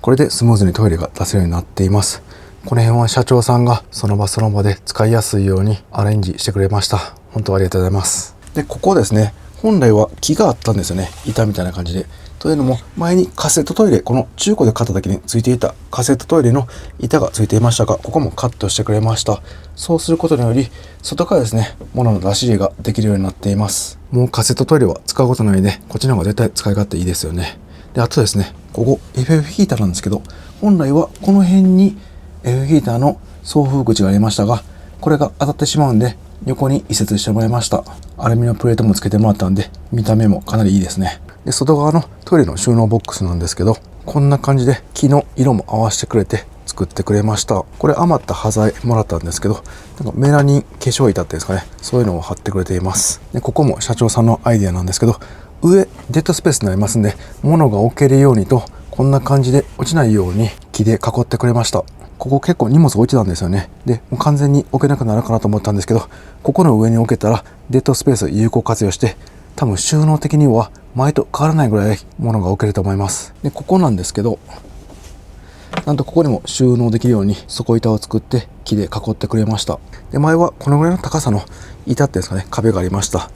これでスムーズにトイレが出せるようになっています。この辺は社長さんがその場その場で使いやすいようにアレンジしてくれました。本当ありがとうございます。でここですね、本来は木があったんですよね。板みたいな感じで。というのも前にカセットトイレ、この中古で買った時についていたカセットトイレの板がついていましたが、ここもカットしてくれました。そうすることにより外からですね、物の出し入れができるようになっています。もうカセットトイレは使うことないので、こっちの方が絶対使い勝手いいですよね。であとですね、ここ FF ヒーターなんですけど、本来はこの辺に FF ヒーターの送風口がありましたが、これが当たってしまうんで横に移設してもらいました。アルミのプレートもつけてもらったんで、見た目もかなりいいですね。で外側のトイレの収納ボックスなんですけど、こんな感じで木の色も合わせてくれて作ってくれました。これ余った端材もらったんですけど、なんかメラニン化粧板っていうんですかね、そういうのを貼ってくれています。でここも社長さんのアイデアなんですけど、上デッドスペースになりますんで、物が置けるようにとこんな感じで落ちないように木で囲ってくれました。ここ結構荷物置いてたんですよね。でもう完全に置けなくなるかなと思ったんですけど、ここの上に置けたらデッドスペース有効活用して、多分収納的には前と変わらないぐらい物が置けると思います。でここなんですけど、なんとここにも収納できるように底板を作って木で囲ってくれました。で前はこのぐらいの高さの板っていうんですかね、壁がありました。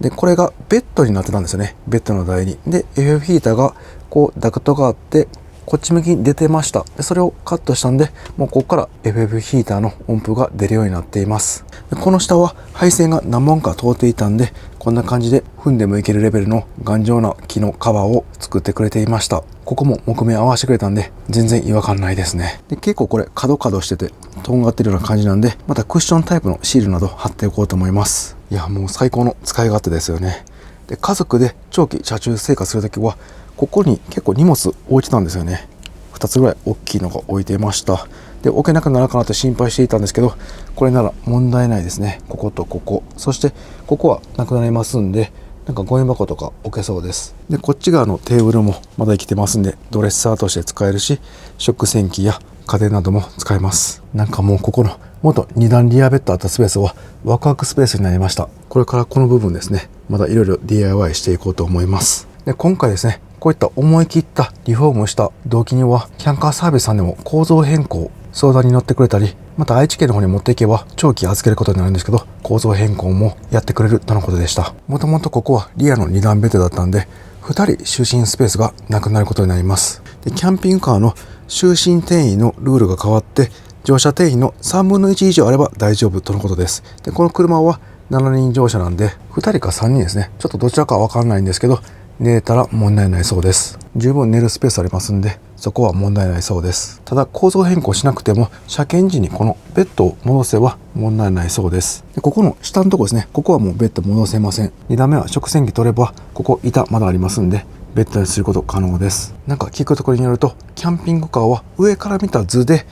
でこれがベッドになってたんですよね。ベッドの台に。で FF ヒーターがこうダクトがあってこっち向きに出てました。でそれをカットしたんで、もうここから FF ヒーターの音符が出るようになっています。でこの下は配線が何本か通っていたんで、こんな感じで踏んでもいけるレベルの頑丈な木のカバーを作ってくれていました。ここも木目合わせてくれたんで全然違和感ないですね。で結構これ角しててとんがってるような感じなんで、またクッションタイプのシールなど貼っておこうと思います。いやもう最高の使い勝手ですよね。で家族で長期車中生活するときはここに結構荷物置いてたんですよね。2つぐらい大きいのが置いていました。で置けなくなるかなと心配していたんですけど、これなら問題ないですね。こことここ、そしてここはなくなりますんで、なんかゴミ箱とか置けそうです。でこっち側のテーブルもまだ生きてますんで、ドレッサーとして使えるし、食洗機や家電なども使えます。なんかもうここの元2段リアベッドあったスペースはワクワクスペースになりました。これからこの部分ですね、まだいろいろ DIY していこうと思います。で今回ですね、こういった思い切ったリフォームをした動機には、キャンカーサービスさんでも構造変更相談に乗ってくれたり、また愛知県の方に持っていけば長期預けることになるんですけど、構造変更もやってくれるとのことでした。もともとここはリアの2段ベッドだったんで、2人就寝スペースがなくなることになります。でキャンピングカーの就寝定員のルールが変わって、乗車定員の3分の1以上あれば大丈夫とのことです。でこの車は7人乗車なんで、2人か3人ですね。ちょっとどちらかわかんないんですけど、寝れたら問題ないそうです。十分寝るスペースありますんで、そこは問題ないそうです。ただ構造変更しなくても車検時にこのベッドを戻せば問題ないそうです。でここの下のとこですね、ここはもうベッド戻せません。2段目は食洗機取れば、ここ板まだありますんでベッドにすること可能です。なんか聞くところによると、キャンピングカーは上から見た図で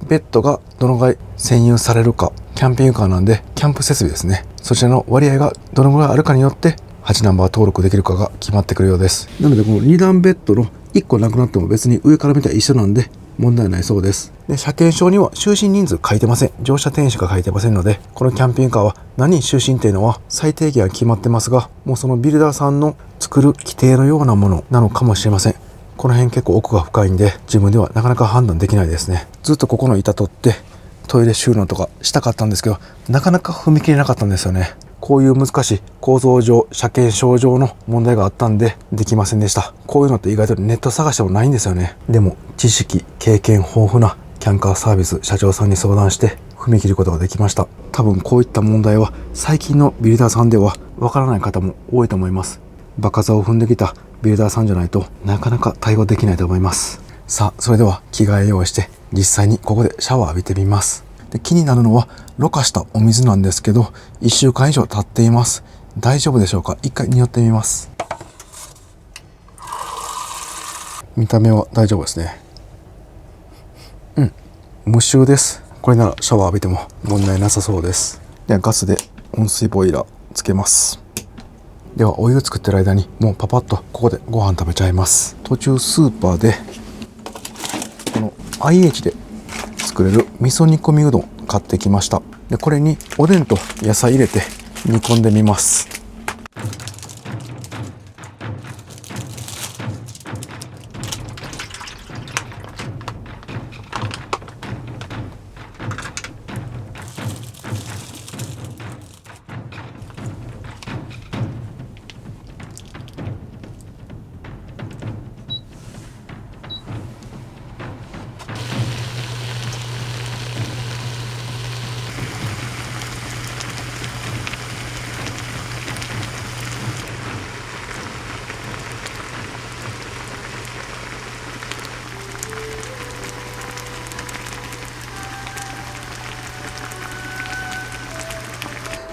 ベッドがどのぐらい占有されるか、キャンピングカーなんでキャンプ設備ですね、そちらの割合がどのぐらいあるかによって8ナンバー登録できるかが決まってくるようです。なのでこの2段ベッドの1個なくなっても別に上から見たら一緒なんで問題ないそうです。で車検証には就寝人数書いてません。乗車定員しか書いてませんので、このキャンピングカーは何人就寝っていうのは最低限は決まってますが、もうそのビルダーさんの作る規定のようなものなのかもしれません。この辺結構奥が深いんで自分ではなかなか判断できないですね。ずっとここの板取ってトイレ収納とかしたかったんですけど、なかなか踏み切れなかったんですよね。こういう難しい構造上、車検証上の問題があったんでできませんでした。こういうのって意外とネット探してもないんですよね。でも知識、経験豊富なキャンカーサービス社長さんに相談して踏み切ることができました。多分こういった問題は最近のビルダーさんではわからない方も多いと思います。場数を踏んできたビルダーさんじゃないとなかなか対応できないと思います。さあ、それでは着替え用意して実際にここでシャワー浴びてみます。で、気になるのはろ過したお水なんですけど、1週間以上経っています。大丈夫でしょうか。一回匂ってみます。見た目は大丈夫ですね。無臭です。これならシャワー浴びても問題なさそうです。ではガスで温水ボイラーつけます。ではお湯を作ってる間にもうパパッとここでご飯食べちゃいます。途中スーパーでこの IH で作れる味噌煮込みうどん買ってきました。でこれにおでんと野菜入れて煮込んでみます。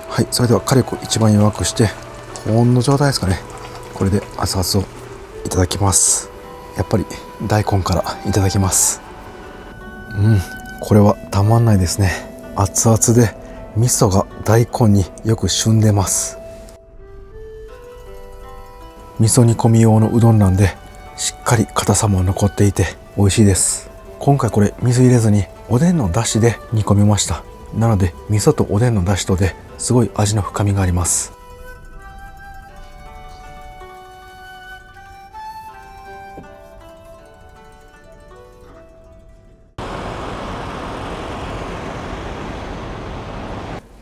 はい、それでは火力一番弱くして保温の状態ですかね。これで熱々をいただきます。やっぱり大根からいただきます。これはたまんないですね。熱々で味噌が大根によく旬でます。味噌煮込み用のうどんなんでしっかり硬さも残っていて美味しいです。今回これ水入れずにおでんの出汁で煮込みました。なので味噌とおでんの出汁とですごい味の深みがあります。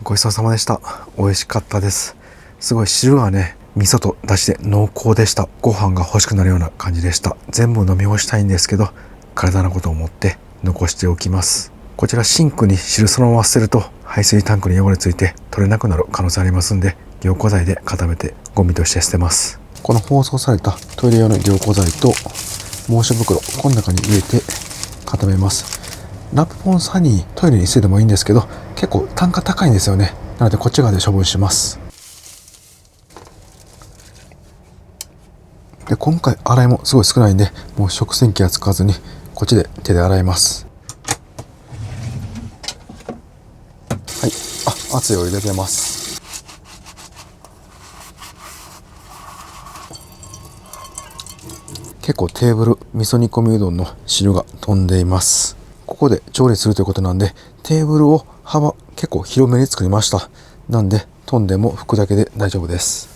ごちそうさまでした。美味しかったです。すごい汁がね、味噌と出汁で濃厚でした。ご飯が欲しくなるような感じでした。全部飲み干したいんですけど、体のことを思って残しておきます。こちらシンクに汁そのまま捨てると排水タンクに汚れついて取れなくなる可能性ありますんで、凝固剤で固めてゴミとして捨てます。この包装されたトイレ用の凝固剤と猛暑袋、この中に入れて固めます。ラップポンサニートイレに捨ててもいいんですけど、結構単価高いんですよね。なのでこっち側で処分します。で今回洗いもすごい少ないんで、もう食洗機は使わずにこっちで手で洗います。はい、熱いお湯で入れます。結構テーブル味噌煮込みうどんの汁が飛んでいます。ここで調理するということなんで、テーブルを幅結構広めに作りました。なんで飛んでも拭くだけで大丈夫です。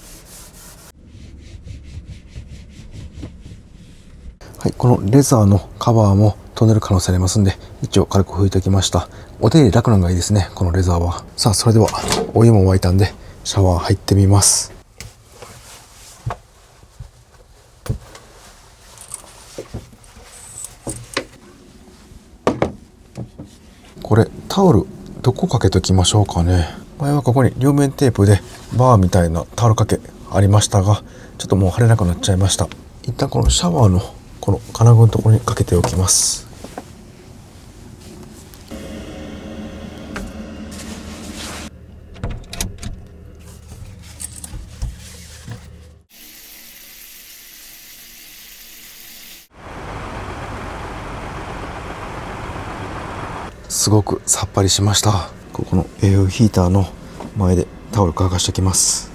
はい、このレザーのカバーも飛んでる可能性ありますんで、一応軽く拭いておきました。お手入れ楽なのがいいですね、このレザーは。さあ、それではお湯も沸いたんでシャワー入ってみます。これタオルどこかけときましょうかね。前はここに両面テープでバーみたいなタオル掛けありましたが、ちょっともう貼れなくなっちゃいました。一旦このシャワーのこの金具のところにかけておきます。すごくさっぱりしました。ここのAFヒーターの前でタオル乾かしておきます。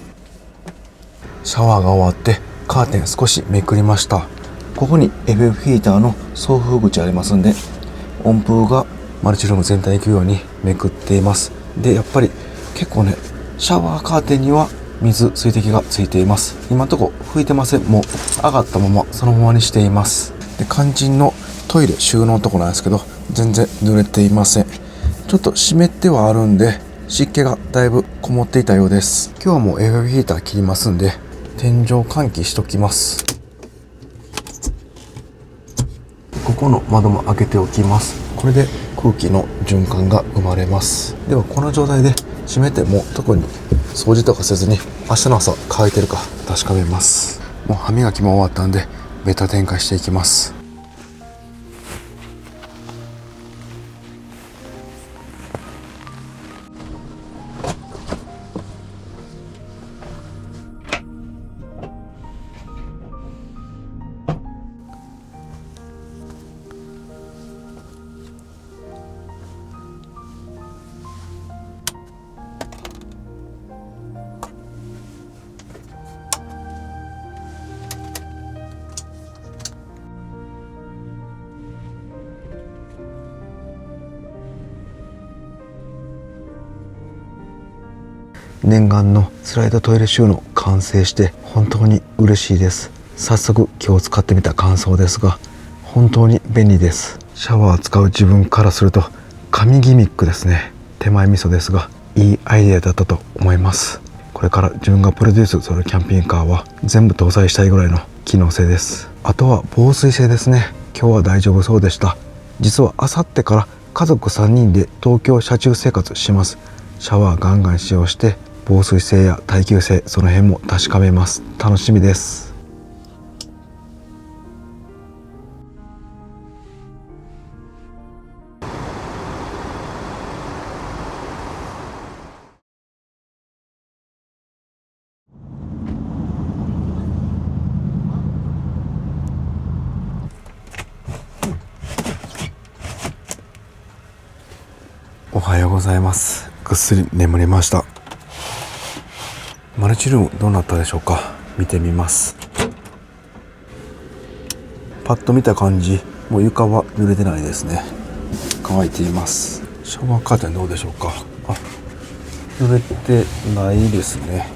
シャワーが終わってカーテン少しめくりました。ここに FF ヒーターの送風口ありますんで、温風がマルチルーム全体に行くようにめくっています。でやっぱり結構ね、シャワーカーテンには水滴がついています。今のところ拭いてません。もう上がったままそのままにしています。で肝心のトイレ収納のとこなんですけど、全然濡れていません。ちょっと湿ってはあるんで、湿気がだいぶこもっていたようです。今日はもうエアヒーター切りますんで、天井換気しときます。ここの窓も開けておきます。これで空気の循環が生まれます。ではこの状態で閉めても特に掃除とかせずに明日の朝乾いてるか確かめます。もう歯磨きも終わったんでベタ展開していきます。念願のスライドトイレ収納完成して本当に嬉しいです。早速今日使ってみた感想ですが、本当に便利です。シャワー使う自分からすると神ギミックですね。手前味噌ですがいいアイデアだったと思います。これから自分がプロデュースするキャンピングカーは全部搭載したいぐらいの機能性です。あとは防水性ですね。今日は大丈夫そうでした。実はあさってから家族3人で東京車中生活します。シャワーガンガン使用して防水性や耐久性、その辺も確かめます。楽しみです。おはようございます。ぐっすり眠りました。マルチルームどうなったでしょうか。見てみます。パッと見た感じ、もう床は濡れてないですね。乾いています。シャワーカーテンどうでしょうか。濡れてないですね。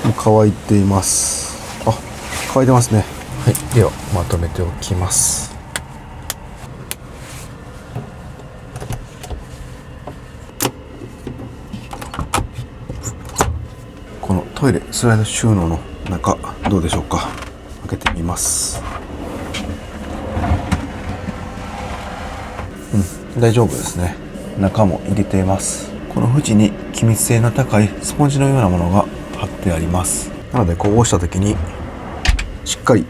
もう乾いています。乾いてますね。はい、ではまとめておきます。このトイレスライド収納の中どうでしょうか。開けてみます。大丈夫ですね。中も入れています。この縁に気密性の高いスポンジのようなものが貼ってあります。なのでこう押した時にしっかり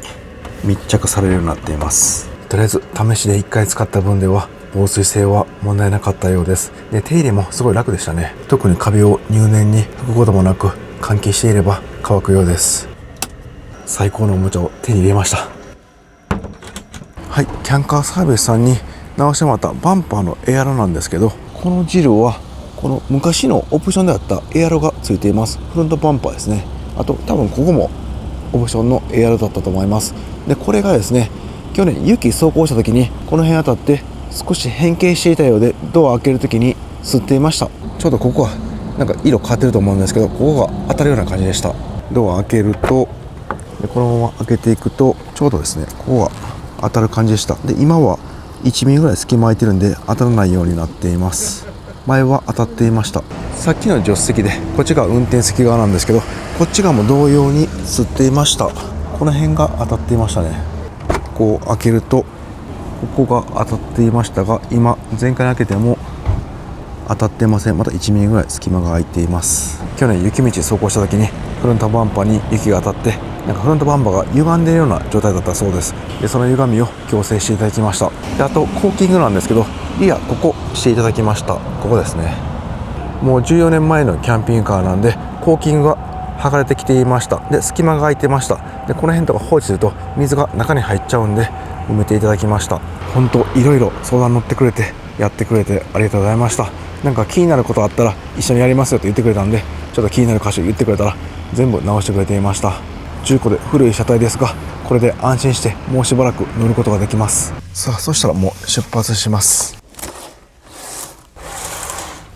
密着されるようになっています。とりあえず試しで1回使った分では防水性は問題なかったようです。で、手入れもすごい楽でしたね。特に壁を入念に拭くこともなく換気していれば乾くようです。最高のおもちゃを手に入れました。はい、キャンカーサービスさんに直してもらったバンパーのエアロなんですけど、このジルはこの昔のオプションであったエアロがついています。フロントバンパーですね。あと多分ここもオプションのエアロだったと思います。で、これがですね、去年雪走行した時にこの辺当たって少し変形していたようで、ドア開ける時に吸っていました。ちょうどここはなんか色変わってると思うんですけど、ここが当たるような感じでした。ドア開けると、でこのまま開けていくとちょうどですね、ここが当たる感じでした。で、今は1ミリぐらい隙間空いてるんで当たらないようになっています。前は当たっていました。さっきの助手席でこっちが運転席側なんですけど、こっち側も同様に吸っていました。この辺が当たっていましたね。こう開けるとここが当たっていましたが、今前回開けても当たってません。また1ミリぐらい隙間が空いています。去年雪道走行した時にフロントバンパーに雪が当たって、なんかフロントバンパーが歪んでいるような状態だったそうです。で、その歪みを矯正していただきました。で、あとコーキングなんですけど、リアここしていただきました。ここですね。もう14年前のキャンピングカーなんでコーキングが剥がれてきていました。で、隙間が空いてました。で、この辺とか放置すると水が中に入っちゃうんで埋めていただきました。本当いろいろ相談乗ってくれてやってくれてありがとうございました。なんか気になることあったら一緒にやりますよと言ってくれたんで、ちょっと気になる箇所言ってくれたら全部直してくれていました。中古で古い車体ですが、これで安心してもうしばらく乗ることができます。さあ、そしたらもう出発します。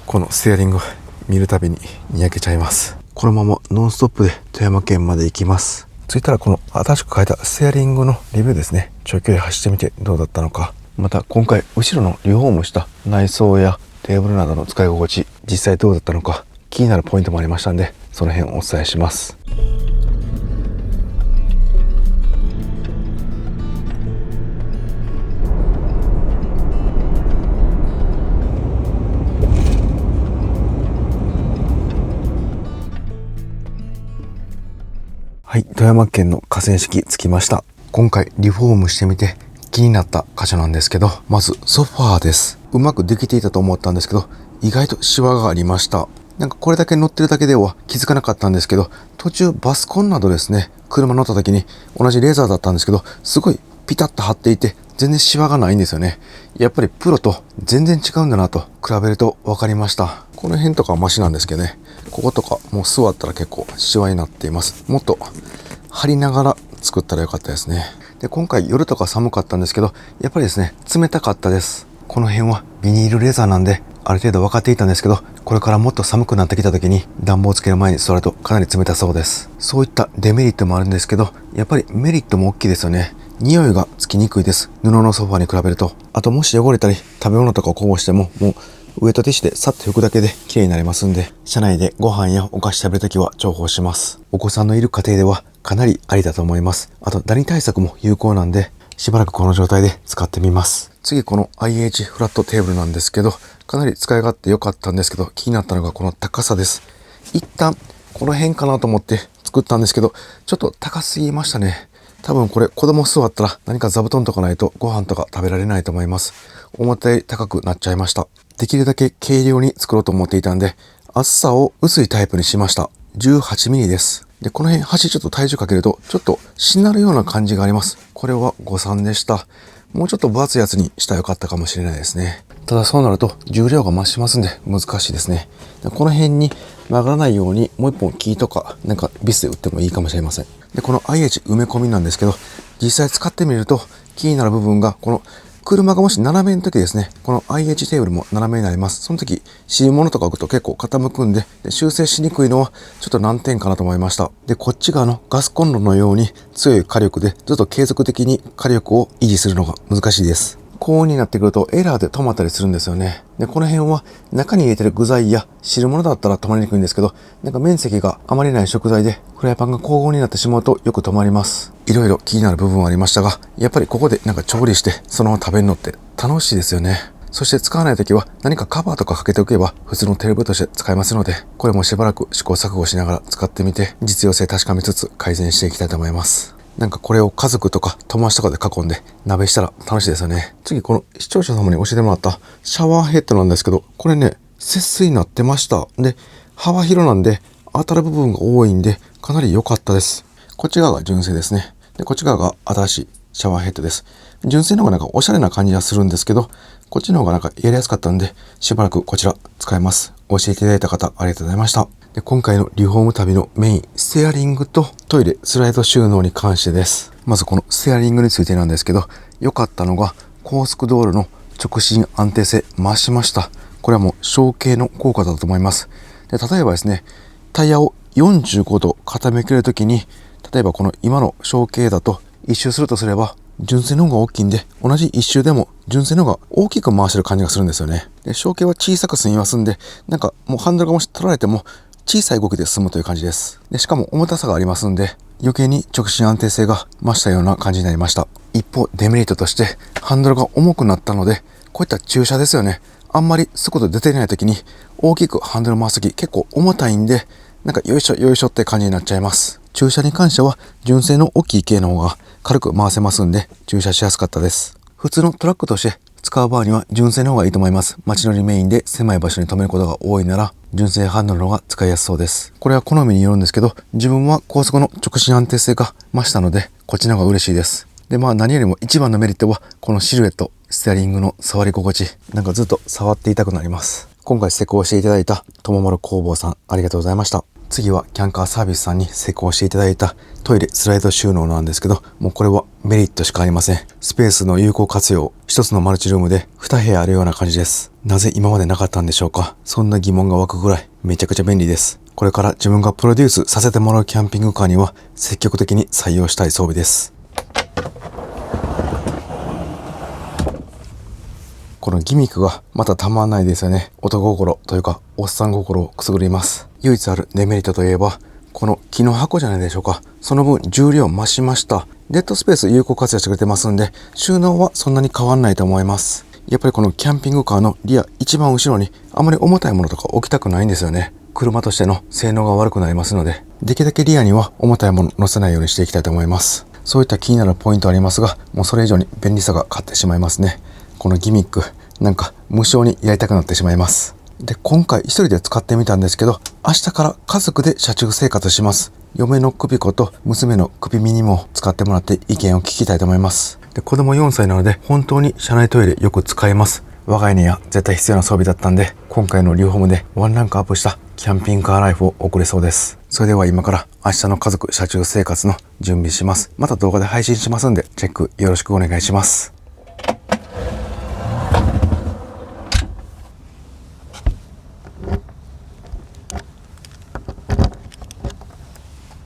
このステアリング見るたびににやけちゃいます。このままノンストップで富山県まで行きます。着いたらこの新しく変えたステアリングのレビューですね。長距離走ってみてどうだったのか。また今回後ろのリフォームした内装やテーブルなどの使い心地、実際どうだったのか気になるポイントもありましたんで、その辺をお伝えします。はい、富山県の河川敷着きました。今回リフォームしてみて気になった箇所なんですけど、まずソファーです。うまくできていたと思ったんですけど、意外とシワがありました。なんかこれだけ乗ってるだけでは気づかなかったんですけど、途中バスコンなどですね、車乗った時に同じレーザーだったんですけど、すごいピタッと張っていて全然シワがないんですよね。やっぱりプロと全然違うんだなと比べると分かりました。この辺とかはマシなんですけどね、こことかもう座ったら結構シワになっています。もっと張りながら作ったらよかったですね。で、今回夜とか寒かったんですけど、やっぱりですね、冷たかったです。この辺はビニールレザーなんである程度分かっていたんですけど、これからもっと寒くなってきた時に暖房をつける前に座るとかなり冷たそうです。そういったデメリットもあるんですけど、やっぱりメリットも大きいですよね。匂いがつきにくいです。布のソファーに比べると。あともし汚れたり食べ物とかをこぼしても、もうウエットティッシュでさっと拭くだけで綺麗になりますんで、車内でご飯やお菓子食べるときは重宝します。お子さんのいる家庭ではかなりありだと思います。あとダニ対策も有効なんで、しばらくこの状態で使ってみます。次この IH フラットテーブルなんですけど、かなり使い勝手良かったんですけど、気になったのがこの高さです。一旦この辺かなと思って作ったんですけど、ちょっと高すぎましたね。多分これ子供座ったら何か座布団とかないとご飯とか食べられないと思います。思ったより高くなっちゃいました。できるだけ軽量に作ろうと思っていたんで、厚さを薄いタイプにしました。18ミリです。で、この辺端ちょっと体重かけるとちょっとしなるような感じがあります。これは誤算でした。もうちょっと分厚いやつにしたらよかったかもしれないですね。ただそうなると重量が増しますんで難しいですね。この辺に曲がらないようにもう一本木とかなんかビスで打ってもいいかもしれません。で、この IH 埋め込みなんですけど、実際使ってみると気になる部分が、この車がもし斜めの時ですね、この IH テーブルも斜めになります。その時、汁物とか置くと結構傾くんで、修正しにくいのはちょっと難点かなと思いました。で、こっち側のガスコンロのように強い火力でずっと継続的に火力を維持するのが難しいです。高温になってくるとエラーで止まったりするんですよね。で、この辺は中に入れてる具材や汁物だったら止まりにくいんですけど、なんか面積があまりない食材でフライパンが高温になってしまうとよく止まります。いろいろ気になる部分はありましたが、やっぱりここでなんか調理してそのまま食べるのって楽しいですよね。そして使わないときは何かカバーとかかけておけば普通のテーブルとして使えますので、これもしばらく試行錯誤しながら使ってみて実用性確かめつつ改善していきたいと思います。なんかこれを家族とか友達とかで囲んで鍋したら楽しいですよね。次この視聴者様に教えてもらったシャワーヘッドなんですけど、これね、節水になってました。で、幅広なんで当たる部分が多いんでかなり良かったです。こっち側が純正ですね。で、こっち側が新しいシャワーヘッドです。純正の方がなんかおしゃれな感じがするんですけど、こっちの方がなんかやりやすかったんで、しばらくこちら使います。教えていただいた方ありがとうございました。で、今回のリフォーム旅のメイン、ステアリングとトイレ、スライド収納に関してです。まずこのステアリングについてなんですけど、良かったのが高速道路の直進安定性増しました。これはもう小径の効果だと思います。で、例えばですね、タイヤを45度傾けるときに、例えばこの今の小径だと一周するとすれば、純正の方が大きいんで、同じ一周でも純正の方が大きく回してる感じがするんですよね。で、小径は小さく済みますんで、なんかもうハンドルがもし取られても小さい動きで済むという感じです。で、しかも重たさがありますんで、余計に直進安定性が増したような感じになりました。一方、デメリットとして、ハンドルが重くなったので、こういった駐車ですよね。あんまり速度出ていない時に、大きくハンドル回す時結構重たいんで、なんかよいしょよいしょって感じになっちゃいます。駐車に関しては、純正の大きい系の方が軽く回せますんで、駐車しやすかったです。普通のトラックとして使う場合には純正の方がいいと思います。街乗りメインで狭い場所に止めることが多いなら、純正ハンドルの方が使いやすそうです。これは好みによるんですけど、自分は高速の直進安定性が増したので、こっちの方が嬉しいです。で、何よりも一番のメリットは、このシルエット、ステアリングの触り心地、なんかずっと触っていたくなります。今回施工していただいた友丸工房さん、ありがとうございました。次はキャンカーサービスさんに施工していただいたトイレスライド収納なんですけど、もうこれはメリットしかありません。スペースの有効活用、一つのマルチルームで2部屋あるような感じです。なぜ今までなかったんでしょうか。そんな疑問が湧くぐらいめちゃくちゃ便利です。これから自分がプロデュースさせてもらうキャンピングカーには積極的に採用したい装備です。このギミックがまたたまんないですよね。男心というかおっさん心をくすぐります。唯一あるデメリットといえば、この木の箱じゃないでしょうか。その分重量増しました。デッドスペース有効活用してくれてますんで、収納はそんなに変わんないと思います。やっぱりこのキャンピングカーのリア一番後ろにあまり重たいものとか置きたくないんですよね。車としての性能が悪くなりますので、できるだけリアには重たいもの乗せないようにしていきたいと思います。そういった気になるポイントありますが、もうそれ以上に便利さが勝ってしまいますね。このギミック、なんか無償にやりたくなってしまいます。で、今回一人で使ってみたんですけど、明日から家族で車中生活します。嫁の首子と娘の首ミニも使ってもらって意見を聞きたいと思います。で、子供4歳なので本当に車内トイレよく使えます。我が家には絶対必要な装備だったんで、今回のリューホームでワンランクアップしたキャンピングカーライフを送れそうです。それでは今から明日の家族車中生活の準備します。また動画で配信しますんでチェックよろしくお願いします。